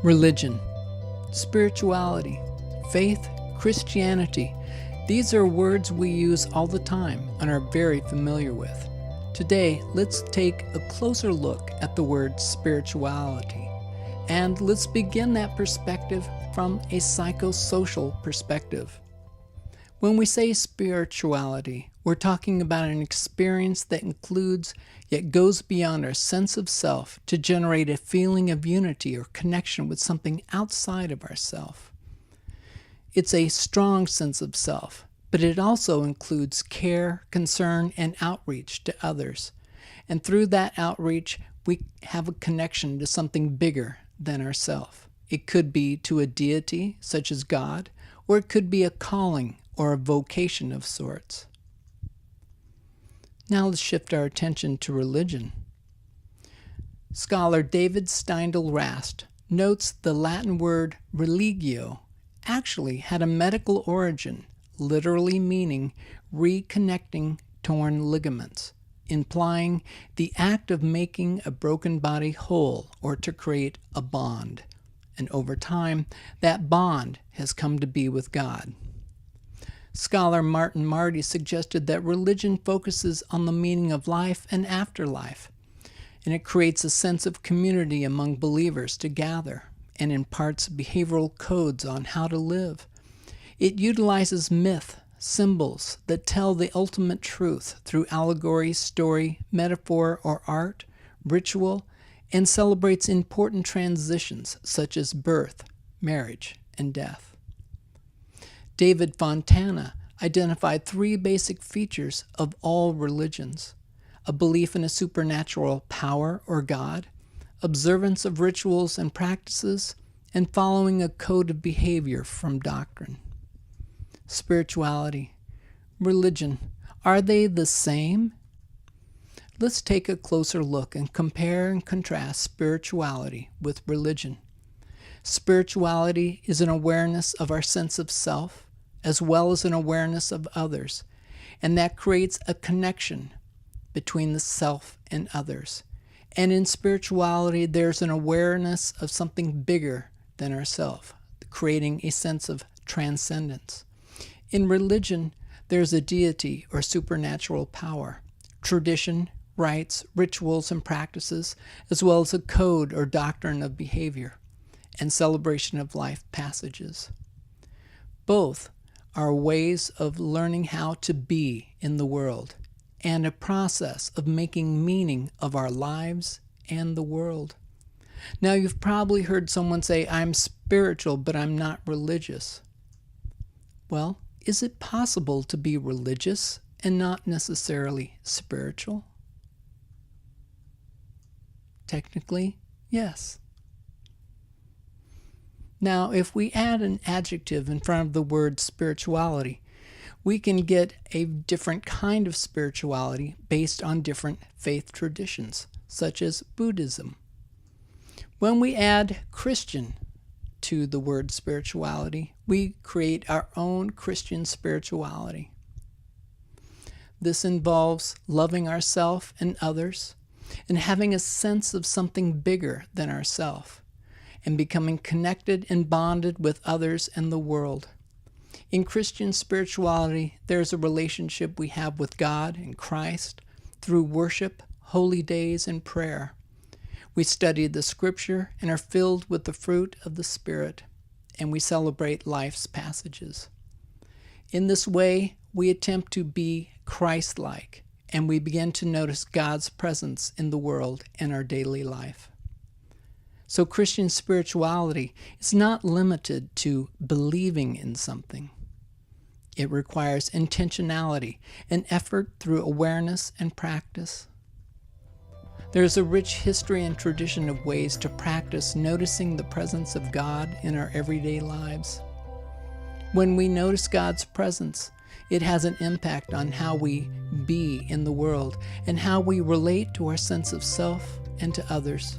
Religion, spirituality, faith, Christianity. These are words we use all the time and are very familiar with. Today, let's take a closer look at the word spirituality. And let's begin that perspective from a psychosocial perspective. When we say spirituality, we're talking about an experience that includes yet goes beyond our sense of self to generate a feeling of unity or connection with something outside of ourself. It's a strong sense of self, but it also includes care, concern, and outreach to others. And through that outreach, we have a connection to something bigger than ourself. It could be to a deity, such as God, or it could be a calling or a vocation of sorts. Now let's shift our attention to religion. Scholar David Steindl-Rast notes the Latin word religio actually had a medical origin, literally meaning reconnecting torn ligaments, implying the act of making a broken body whole or to create a bond. And over time, that bond has come to be with God. Scholar Martin Marty suggested that religion focuses on the meaning of life and afterlife, and it creates a sense of community among believers to gather and imparts behavioral codes on how to live. It utilizes myth, symbols that tell the ultimate truth through allegory, story, metaphor, or art, ritual, and celebrates important transitions such as birth, marriage, and death. David Fontana identified three basic features of all religions: a belief in a supernatural power or God, observance of rituals and practices, and following a code of behavior from doctrine. Spirituality, religion, are they the same? Let's take a closer look and compare and contrast spirituality with religion. Spirituality is an awareness of our sense of self, as well as an awareness of others, and that creates a connection between the self and others. And in spirituality, there's an awareness of something bigger than ourselves, creating a sense of transcendence. In religion, there's a deity or supernatural power, tradition, rites, rituals, and practices, as well as a code or doctrine of behavior and celebration of life passages. Both are ways of learning how to be in the world and a process of making meaning of our lives and the world. Now, you've probably heard someone say, "I'm spiritual, but I'm not religious." Well, is it possible to be religious and not necessarily spiritual? Technically, yes. Now, if we add an adjective in front of the word spirituality, we can get a different kind of spirituality based on different faith traditions, such as Buddhism. When we add Christian to the word spirituality, we create our own Christian spirituality. This involves loving ourselves and others and having a sense of something bigger than ourselves, and becoming connected and bonded with others and the world. In Christian spirituality, there's a relationship we have with God and Christ through worship, holy days, and prayer. We study the Scripture and are filled with the fruit of the Spirit, and we celebrate life's passages. In this way, we attempt to be Christ-like, and we begin to notice God's presence in the world and our daily life. So Christian spirituality is not limited to believing in something. It requires intentionality and effort through awareness and practice. There is a rich history and tradition of ways to practice noticing the presence of God in our everyday lives. When we notice God's presence, it has an impact on how we be in the world and how we relate to our sense of self and to others.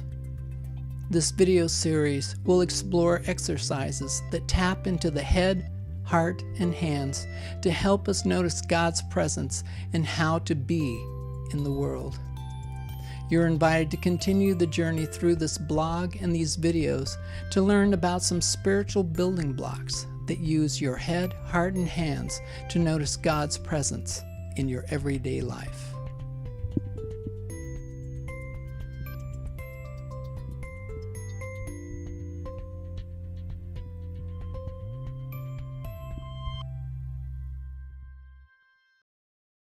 This video series will explore exercises that tap into the head, heart, and hands to help us notice God's presence and how to be in the world. You're invited to continue the journey through this blog and these videos to learn about some spiritual building blocks that use your head, heart, and hands to notice God's presence in your everyday life.